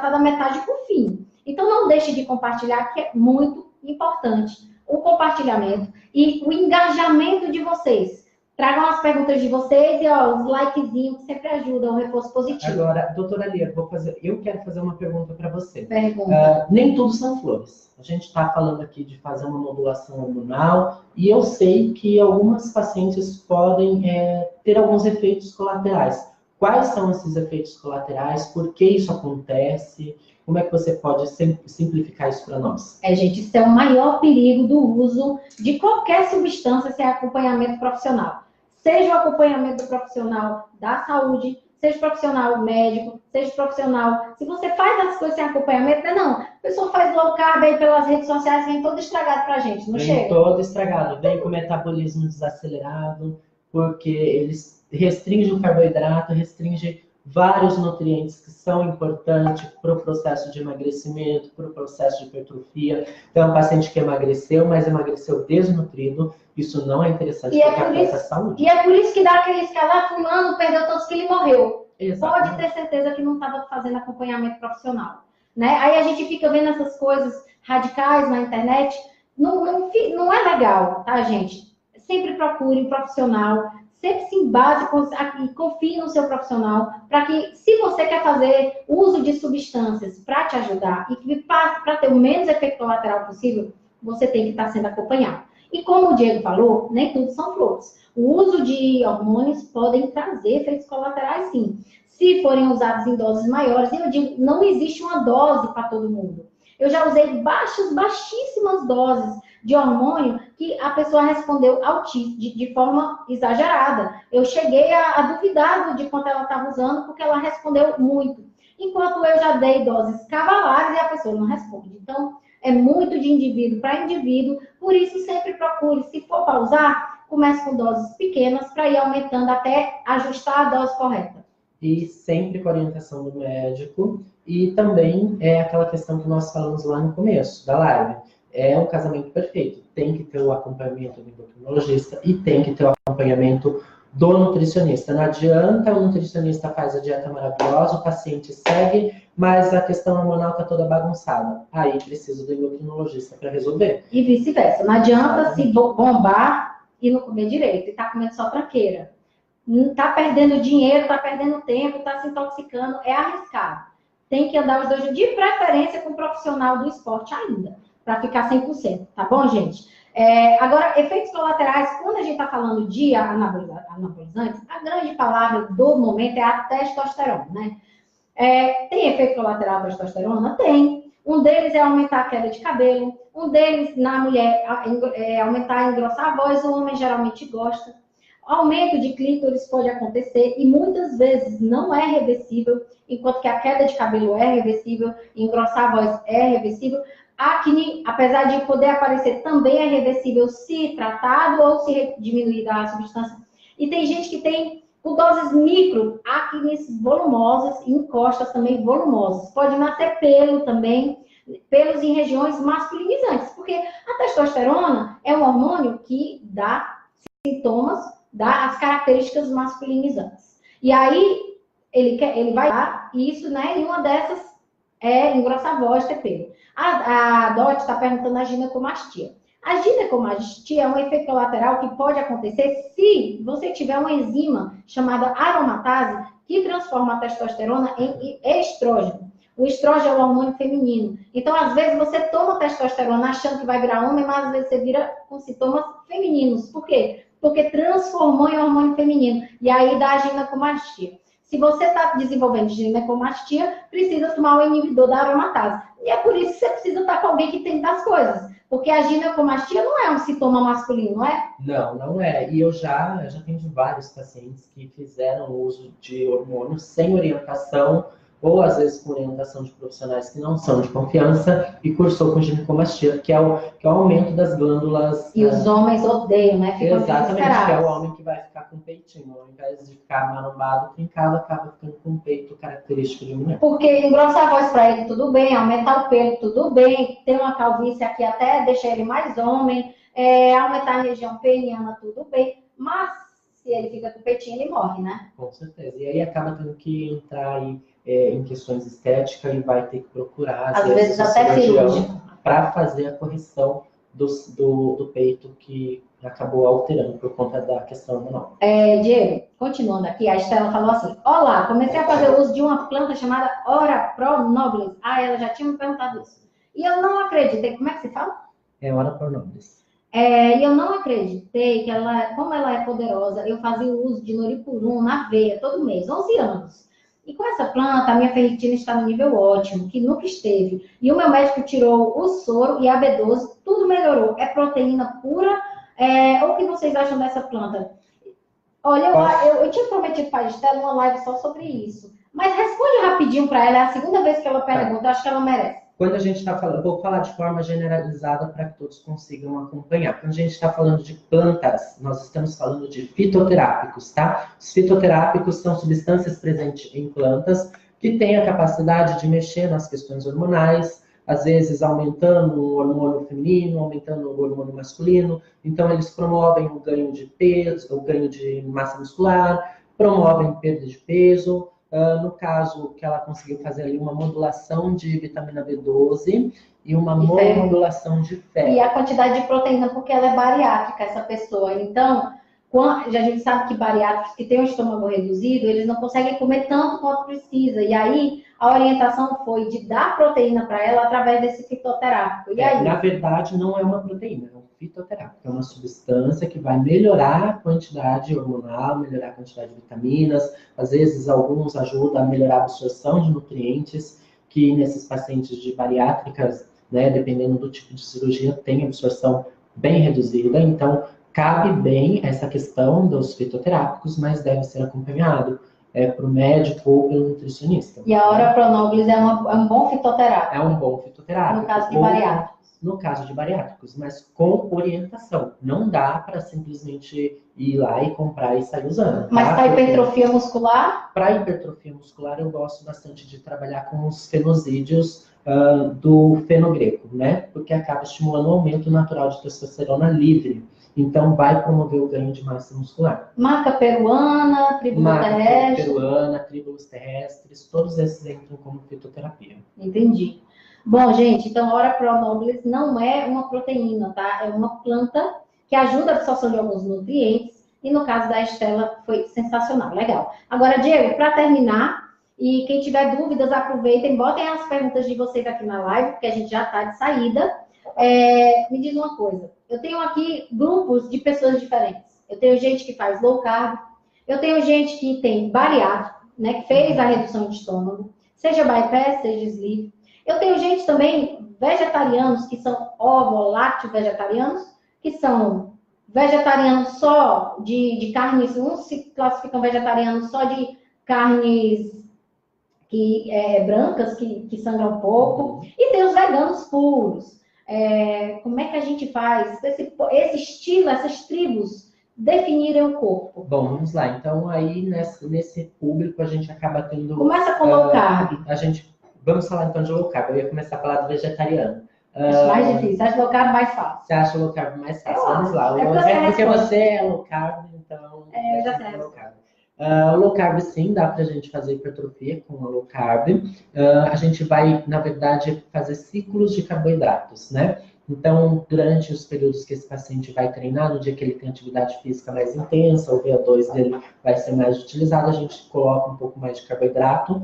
da metade para o fim. Então, não deixe de compartilhar, que é muito importante o compartilhamento e o engajamento de vocês. Tragam as perguntas de vocês e os likezinhos que sempre ajudam o reforço positivo. Agora, doutora Lia, eu quero fazer uma pergunta para você. Pergunta. Nem tudo são flores. A gente está falando aqui de fazer uma modulação hormonal e eu sei que algumas pacientes podem ter alguns efeitos colaterais. Quais são esses efeitos colaterais? Por que isso acontece? Como é que você pode simplificar isso para nós? Gente, isso é o maior perigo do uso de qualquer substância sem acompanhamento profissional. Seja o acompanhamento do profissional da saúde, seja profissional médico, seja profissional... Se você faz as coisas sem acompanhamento, não. A pessoa faz low carb aí pelas redes sociais, vem todo estragado pra gente, não chega? Vem todo estragado, vem com metabolismo desacelerado, porque eles restringem o carboidrato, restringem vários nutrientes que são importantes para o processo de emagrecimento, para o processo de hipertrofia. Então, é um paciente que emagreceu, mas emagreceu desnutrido. Isso não é interessante para a saúde. E é por isso que dá aquele escalar, fulano perdeu tantos quilos e morreu. Exatamente. Pode ter certeza que não estava fazendo acompanhamento profissional. Né? Aí a gente fica vendo essas coisas radicais na internet. Não é legal, tá, gente? Sempre procure um profissional. Sempre se embase e confie no seu profissional, para que, se você quer fazer uso de substâncias para te ajudar e para ter o menos efeito colateral possível, você tem que estar sendo acompanhado. E como o Diego falou, nem tudo são flores. O uso de hormônios podem trazer efeitos colaterais, sim. Se forem usados em doses maiores, e eu digo, não existe uma dose para todo mundo. Eu já usei baixíssimas doses de hormônio que a pessoa respondeu de forma exagerada. Eu cheguei a duvidar de quanto ela estava usando, porque ela respondeu muito. Enquanto eu já dei doses cavalares e a pessoa não responde. Então, é muito de indivíduo para indivíduo. Por isso, sempre procure, se for para usar, comece com doses pequenas para ir aumentando até ajustar a dose correta. E sempre com a orientação do médico. E também é aquela questão que nós falamos lá no começo da live. É um casamento perfeito. Tem que ter o acompanhamento do endocrinologista e tem que ter o acompanhamento do nutricionista. Não adianta o nutricionista faz a dieta maravilhosa, o paciente segue, mas a questão hormonal está toda bagunçada. Aí precisa do endocrinologista para resolver. E vice-versa. Não adianta se bombar e não comer direito. E tá comendo só tranqueira. Tá perdendo dinheiro, tá perdendo tempo, tá se intoxicando. É arriscado. Tem que andar os dois, de preferência com um profissional do esporte ainda, para ficar 100%, tá bom, gente? Agora, efeitos colaterais, quando a gente está falando de anabolizantes, a grande palavra do momento é a testosterona, né? Tem efeito colateral a testosterona? Tem. Um deles é aumentar a queda de cabelo, um deles, na mulher, é aumentar e engrossar a voz, o homem geralmente gosta. Aumento de clítoris pode acontecer e muitas vezes não é reversível, enquanto que a queda de cabelo é reversível, engrossar a voz é reversível. Acne, apesar de poder aparecer, também é reversível se tratado ou se diminuir a substância. E tem gente que tem, com doses micro, acnes volumosas e encostas também volumosas. Pode nascer pelo também, pelos em regiões masculinizantes, porque a testosterona é um hormônio que dá sintomas, dá as características masculinizantes. E aí, ele vai dar isso, né? E uma dessas é engrossar a voz, ter pelo. A Dot está perguntando a ginecomastia. A ginecomastia é um efeito colateral que pode acontecer se você tiver uma enzima chamada aromatase que transforma a testosterona em estrógeno. O estrógeno é o hormônio feminino. Então, às vezes, você toma testosterona achando que vai virar homem, mas às vezes você vira com sintomas femininos. Por quê? Porque transformou em hormônio feminino. E aí dá a ginecomastia. Se você está desenvolvendo ginecomastia, precisa tomar o inibidor da aromatase. E é por isso que você precisa estar com alguém que tem das coisas. Porque a ginecomastia não é um sintoma masculino, não é? Não, não é. E eu já tenho vários pacientes que fizeram uso de hormônios sem orientação, ou às vezes com orientação de profissionais que não são de confiança, e cursou com ginecomastia, que é o aumento das glândulas. E os homens odeiam, né? Ficam exatamente, que é o homem que vai ficar com peitinho. Ao invés de ficar marombado, trincado, acaba ficando com um peito característico de mulher. Porque engrossar a voz para ele, tudo bem. Aumentar o pelo, tudo bem. Ter uma calvície aqui até deixa ele mais homem. Aumentar a região peniana, tudo bem. Mas, se ele fica com o peitinho, ele morre, né? Com certeza. E aí acaba tendo que entrar aí em questões estéticas e vai ter que procurar, às vezes até cirúrgico, para fazer a correção do peito que acabou alterando por conta da questão hormonal. Diego, continuando aqui, a Estela falou assim: olá, comecei a fazer uso de uma planta chamada Ora Pro Nobilis. Ela já tinha me perguntado isso. E eu não acreditei. Como é que se fala? Ora Pro Nobilis. E eu não acreditei que como ela é poderosa, eu fazia o uso de Noripurum na veia todo mês, 11 anos. E com essa planta, a minha ferritina está no nível ótimo, que nunca esteve. E o meu médico tirou o soro e a B12, tudo melhorou. É proteína pura. O que vocês acham dessa planta? Olha, eu tinha prometido para a Estela uma live só sobre isso. Mas responde rapidinho para ela, é a segunda vez que ela pergunta, acho que ela merece. Quando a gente está falando, vou falar de forma generalizada para que todos consigam acompanhar. Quando a gente está falando de plantas, nós estamos falando de fitoterápicos, tá? Os fitoterápicos são substâncias presentes em plantas que têm a capacidade de mexer nas questões hormonais, às vezes aumentando o hormônio feminino, aumentando o hormônio masculino. Então, eles promovem o ganho de peso, o ganho de massa muscular, promovem perda de peso. No caso, que ela conseguiu fazer ali uma modulação de vitamina B12 e uma modulação de ferro. E a quantidade de proteína, porque ela é bariátrica, essa pessoa. Então, a gente sabe que bariátricos que têm o estômago reduzido, eles não conseguem comer tanto quanto precisa. E aí, a orientação foi de dar proteína para ela através desse fitoterápico. E aí? Na verdade, não é uma proteína, é um fitoterápico. É uma substância que vai melhorar a quantidade hormonal, melhorar a quantidade de vitaminas. Às vezes, alguns ajudam a melhorar a absorção de nutrientes, que nesses pacientes de bariátricas, né, dependendo do tipo de cirurgia, tem absorção bem reduzida. Então, cabe bem essa questão dos fitoterápicos, mas deve ser acompanhado para o médico ou pelo nutricionista. E a Ora Pronobis é um bom fitoterápico. É um bom fitoterápico. No caso de bariátricos. No caso de bariátricos, mas com orientação. Não dá para simplesmente ir lá e comprar e sair usando. Mas para hipertrofia muscular? Para hipertrofia muscular, eu gosto bastante de trabalhar com os fenozídeos do fenogreco, né? Porque acaba estimulando o aumento natural de testosterona livre. Então, vai promover o ganho de massa muscular. Marca peruana, tríbulos terrestres. Marca peruana, tríbulos terrestres, todos esses entram como fitoterapia. Entendi. Bom, gente, então a Ora Pronobis não é uma proteína, tá? É uma planta que ajuda a absorção de alguns nutrientes. E no caso da Estela, foi sensacional, legal. Agora, Diego, para terminar, e quem tiver dúvidas, aproveitem, botem as perguntas de vocês aqui na live, porque a gente já está de saída. Me diz uma coisa, eu tenho aqui grupos de pessoas diferentes. Eu tenho gente que faz low carb, eu tenho gente que tem bariátrico, né, que fez a redução de estômago, seja bypass, seja sleeve. Eu tenho gente também, vegetarianos, que são ovo-lácteo-vegetarianos, que são vegetarianos só de carnes, uns se classificam vegetarianos só de carnes brancas, que sangram um pouco, e tem os veganos puros. Como é que a gente faz esse estilo, essas tribos definirem o corpo? Bom, vamos lá. Então, aí nesse público a gente acaba tendo... Começa com low carb. Vamos falar então de low carb. Eu ia começar a falar do vegetariano. Acho mais difícil. Acho low carb mais fácil. Você acha low carb mais fácil? Vamos lá. Porque você é low carb, então... eu já sei. Low carb. O low carb, sim, dá pra gente fazer hipertrofia com o low carb. A gente vai, na verdade, fazer ciclos de carboidratos, né? Então, durante os períodos que esse paciente vai treinar, no dia que ele tem atividade física mais intensa, o VO2 dele vai ser mais utilizado, a gente coloca um pouco mais de carboidrato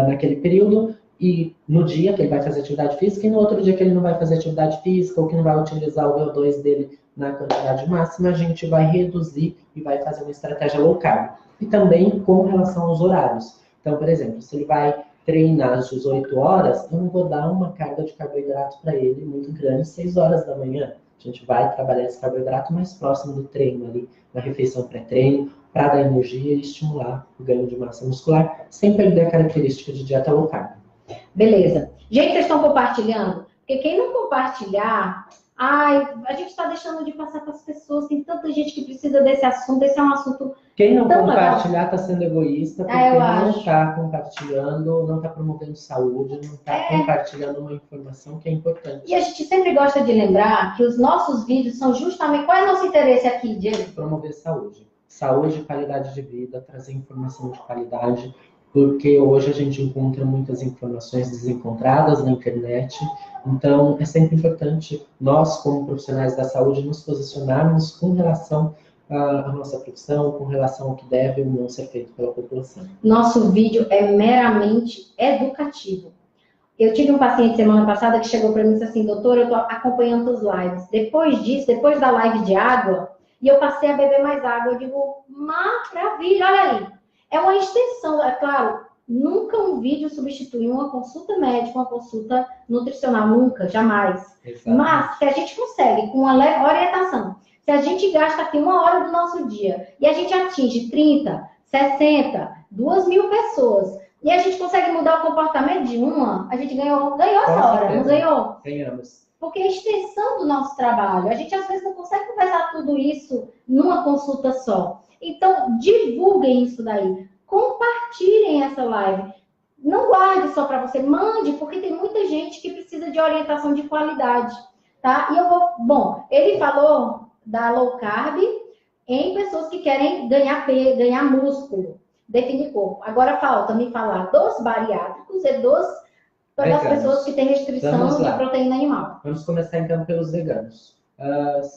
naquele período, e no dia que ele vai fazer atividade física, e no outro dia que ele não vai fazer atividade física, ou que não vai utilizar o VO2 dele na quantidade máxima, a gente vai reduzir e vai fazer uma estratégia low carb. E também com relação aos horários. Então, por exemplo, se ele vai treinar às 18 horas, eu não vou dar uma carga de carboidrato para ele muito grande, 6 horas da manhã. A gente vai trabalhar esse carboidrato mais próximo do treino ali, na refeição pré-treino, para dar energia e estimular o ganho de massa muscular, sem perder a característica de dieta low carb. Beleza. Gente, vocês estão compartilhando? Porque quem não compartilhar... a gente está deixando de passar para as pessoas, tem tanta gente que precisa desse assunto, esse é um assunto... Quem não compartilhar está sendo egoísta, porque não está compartilhando, não está promovendo saúde, não está compartilhando uma informação que é importante. E a gente sempre gosta de lembrar que os nossos vídeos são justamente... Qual é o nosso interesse aqui, Diego? Promover saúde. Saúde e qualidade de vida, trazer informação de qualidade, porque hoje a gente encontra muitas informações desencontradas na internet. Então, é sempre importante nós, como profissionais da saúde, nos posicionarmos com relação à nossa profissão, com relação ao que deve ou não ser feito pela população. Nosso vídeo é meramente educativo. Eu tive um paciente semana passada que chegou para mim e disse assim, doutor, eu estou acompanhando os lives. Depois disso, depois da live de água, e eu passei a beber mais água. Eu digo, maravilha, olha aí. É uma extensão, é claro, nunca um vídeo substitui uma consulta médica, uma consulta nutricional, nunca, jamais. Exatamente. Mas se a gente consegue, com uma leve orientação, se a gente gasta aqui 1 hora do nosso dia e a gente atinge 30, 60, 2.000 pessoas e a gente consegue mudar o comportamento de uma, a gente ganhou essa hora, não ganhou? Ganhamos. Porque é a extensão do nosso trabalho. A gente às vezes não consegue conversar tudo isso numa consulta só. Então, divulguem isso daí. Compartilhem essa live. Não guarde só para você, mande, porque tem muita gente que precisa de orientação de qualidade, tá? E eu vou... Bom, ele falou da low carb em pessoas que querem ganhar peso, ganhar músculo, definir corpo. Agora falta me falar dos bariátricos e das pessoas que têm restrição de proteína animal. Vamos começar então pelos veganos.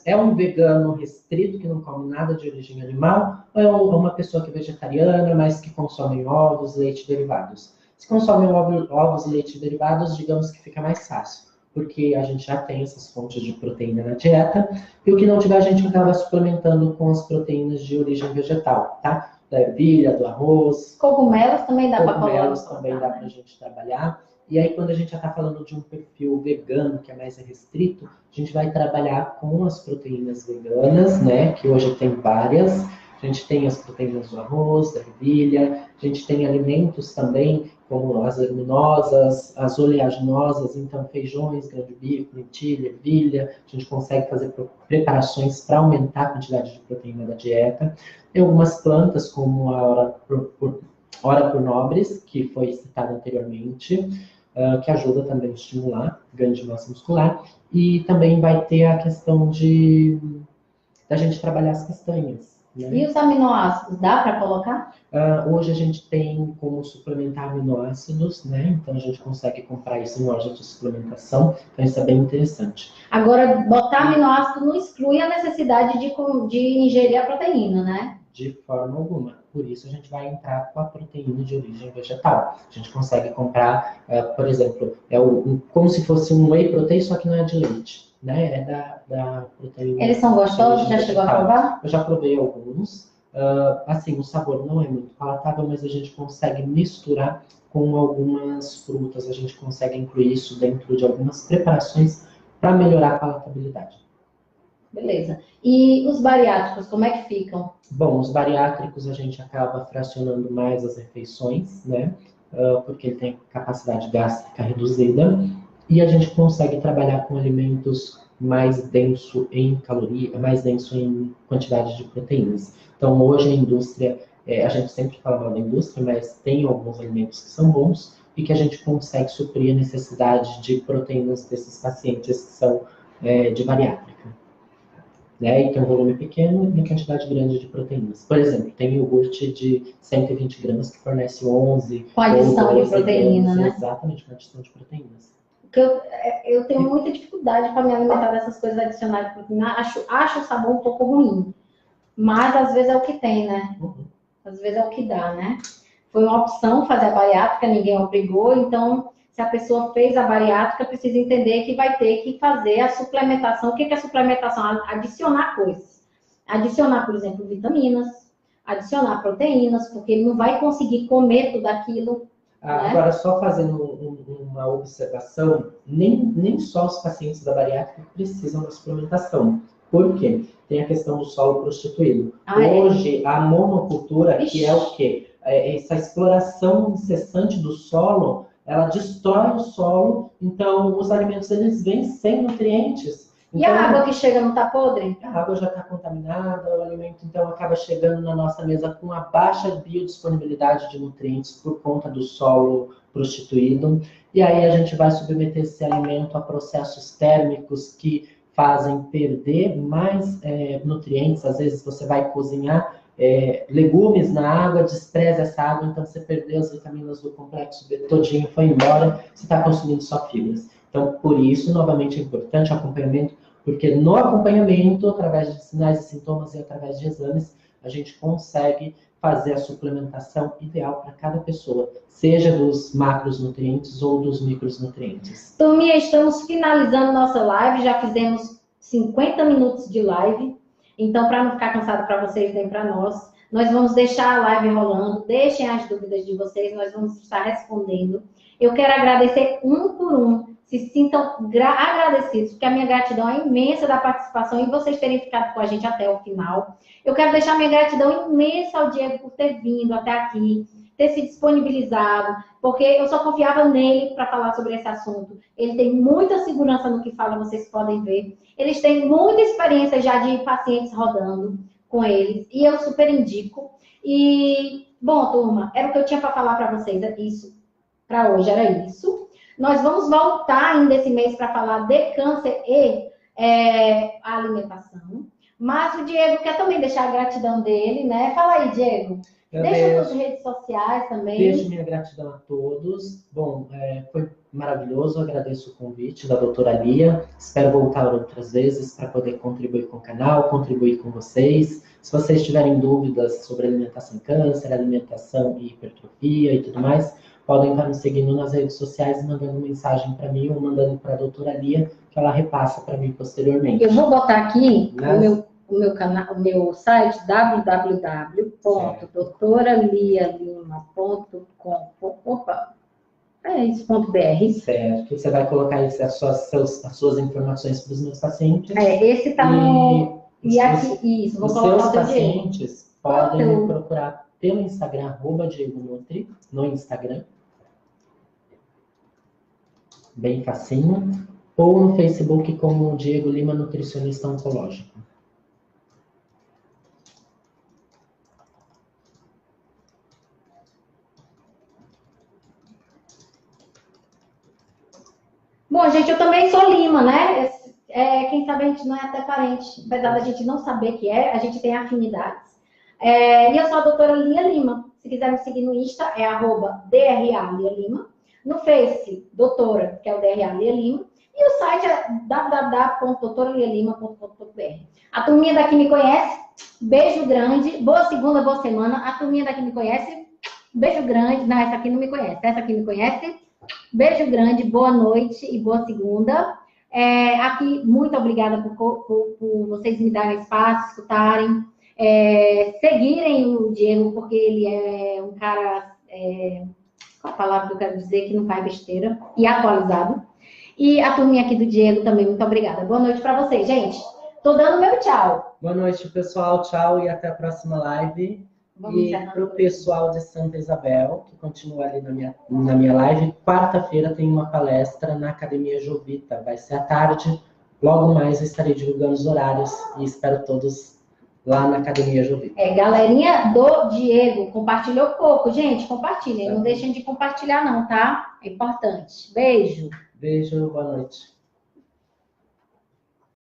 É um vegano restrito que não come nada de origem animal ou é uma pessoa que é vegetariana, mas que consome ovos, leite derivados? Se consome ovos e leite derivados, digamos que fica mais fácil, porque a gente já tem essas fontes de proteína na dieta, e o que não tiver a gente acaba suplementando com as proteínas de origem vegetal, tá? Da ervilha, do arroz. Cogumelos também dá para colocar. Cogumelos também dá para a gente trabalhar. E aí, quando a gente já está falando de um perfil vegano, que é mais restrito, a gente vai trabalhar com as proteínas veganas, né? Que hoje tem várias. A gente tem as proteínas do arroz, da ervilha, a gente tem alimentos também, como as leguminosas, as oleaginosas, então feijões, grão de bico, lentilha, ervilha. A gente consegue fazer preparações para aumentar a quantidade de proteína da dieta. Tem algumas plantas, como a Ora por Nobres, que foi citada anteriormente, que ajuda também a estimular o ganho de massa muscular. E também vai ter a questão da gente trabalhar as castanhas. Né? E os aminoácidos, dá para colocar? Hoje a gente tem como suplementar aminoácidos, né? Então a gente consegue comprar isso em loja de suplementação, então isso é bem interessante. Agora, botar aminoácido não exclui a necessidade de ingerir a proteína, né? De forma alguma. Por isso a gente vai entrar com a proteína de origem vegetal. A gente consegue comprar, por exemplo, como se fosse um whey protein, só que não é de leite, né? É da proteína. Eles são gostosos? Já chegou a provar? Eu já provei alguns. Assim, o sabor não é muito palatável, mas a gente consegue misturar com algumas frutas. A gente consegue incluir isso dentro de algumas preparações para melhorar a palatabilidade. Beleza. E os bariátricos, como é que ficam? Bom, os bariátricos a gente acaba fracionando mais as refeições, né? Porque ele tem capacidade gástrica reduzida. E a gente consegue trabalhar com alimentos mais denso em caloria, mais denso em quantidade de proteínas. Então, hoje a indústria, a gente sempre fala mal da indústria, mas tem alguns alimentos que são bons e que a gente consegue suprir a necessidade de proteínas desses pacientes que são de bariátrica. Né? E tem um volume pequeno e uma quantidade grande de proteínas. Por exemplo, tem iogurte de 120 gramas que fornece 11 com adição de proteína, gramas, né? Exatamente, com adição de proteínas. Eu tenho muita dificuldade para me alimentar dessas coisas adicionais de proteína. Acho o sabor um pouco ruim. Mas às vezes é o que tem, né? Às vezes é o que dá, né? Foi uma opção fazer a bariátrica, ninguém obrigou, então se a pessoa fez a bariátrica, precisa entender que vai ter que fazer a suplementação. O que é a suplementação? Adicionar coisas. Adicionar, por exemplo, vitaminas, adicionar proteínas, porque ele não vai conseguir comer tudo aquilo. Né? Agora, só fazendo uma observação, nem só os pacientes da bariátrica precisam da suplementação. Por quê? Tem a questão do solo prostituído. Hoje, a monocultura, que é o quê? Essa exploração incessante do solo, ela destrói o solo, então os alimentos eles vêm sem nutrientes. E a água que chega não está podre? A água já está contaminada, o alimento então acaba chegando na nossa mesa com uma baixa biodisponibilidade de nutrientes por conta do solo prostituído. E aí a gente vai submeter esse alimento a processos térmicos que fazem perder mais nutrientes. Às vezes você vai cozinhar legumes na água, despreza essa água, então você perdeu as vitaminas do complexo B todinho, foi embora, você está consumindo só fibras. Então, por isso, novamente, é importante o acompanhamento, porque no acompanhamento, através de sinais e sintomas e através de exames, a gente consegue fazer a suplementação ideal para cada pessoa, seja dos macronutrientes ou dos micronutrientes. Turminha, estamos finalizando nossa live, já fizemos 50 minutos de live, então para não ficar cansado para vocês nem para nós vamos deixar a live rolando, deixem as dúvidas de vocês, nós vamos estar respondendo. Eu quero agradecer um por um, se sintam agradecidos, porque a minha gratidão é imensa da participação e vocês terem ficado com a gente até o final. Eu quero deixar minha gratidão imensa ao Diego por ter vindo até aqui, ter se disponibilizado, porque eu só confiava nele para falar sobre esse assunto. Ele tem muita segurança no que fala, vocês podem ver. Eles têm muita experiência já de pacientes rodando com eles, e eu super indico. E, bom, turma, era o que eu tinha para falar para vocês, isso. Para hoje era isso. Nós vamos voltar ainda esse mês para falar de câncer e a alimentação. Mas o Diego quer também deixar a gratidão dele, né? Fala aí, Diego. Deixa suas redes sociais também. Deixo minha gratidão a todos. Bom, foi maravilhoso. Agradeço o convite da doutora Lia. Espero voltar outras vezes para poder contribuir com o canal, contribuir com vocês. Se vocês tiverem dúvidas sobre alimentação e câncer, alimentação e hipertrofia e tudo mais, podem estar me seguindo nas redes sociais e mandando mensagem para mim ou mandando para a doutora Lia, que ela repassa para mim posteriormente. Eu vou botar aqui o meu canal, o meu site www.doutoralialima.com. Opa, isso.br. Certo. Você vai colocar aí as suas informações para os meus pacientes. Esse está no... E aqui, isso, vou colocar o teu pacientes, podem me procurar pelo Instagram, @DiegoNutri, no Instagram. Bem facinho. Ou no Facebook como Diego Lima, nutricionista oncológico. Bom, gente, eu também sou Lima, né? Quem sabe a gente não é até parente, apesar da gente não saber que é, a gente tem afinidades. E eu sou a doutora Lia Lima. Se quiser me seguir no Insta, é @DRA Lia Lima. No Face, doutora, que é o DRA Lia Lima. E o site é www.doutoralialima.com.br. A turminha daqui me conhece, beijo grande, boa segunda, boa semana. A turminha daqui me conhece, beijo grande. Não, essa aqui não me conhece, essa aqui me conhece. Beijo grande, boa noite e boa segunda. Aqui, muito obrigada por vocês me darem espaço, escutarem, seguirem o Diego, porque ele é um cara, qual a palavra que eu quero dizer, que não faz besteira, e atualizado. E a turminha aqui do Diego também, muito obrigada. Boa noite para vocês, gente. Tô dando meu tchau. Boa noite, pessoal. Tchau e até a próxima live. E para o pessoal de Santa Isabel, que continua ali na minha live, quarta-feira tem uma palestra na Academia Jovita. Vai ser à tarde. Logo mais eu estarei divulgando os horários e espero todos lá na Academia Jovita. Galerinha do Diego, compartilhou pouco. Gente, compartilhem. Não deixem de compartilhar não, tá? É importante. Beijo. Beijo, boa noite.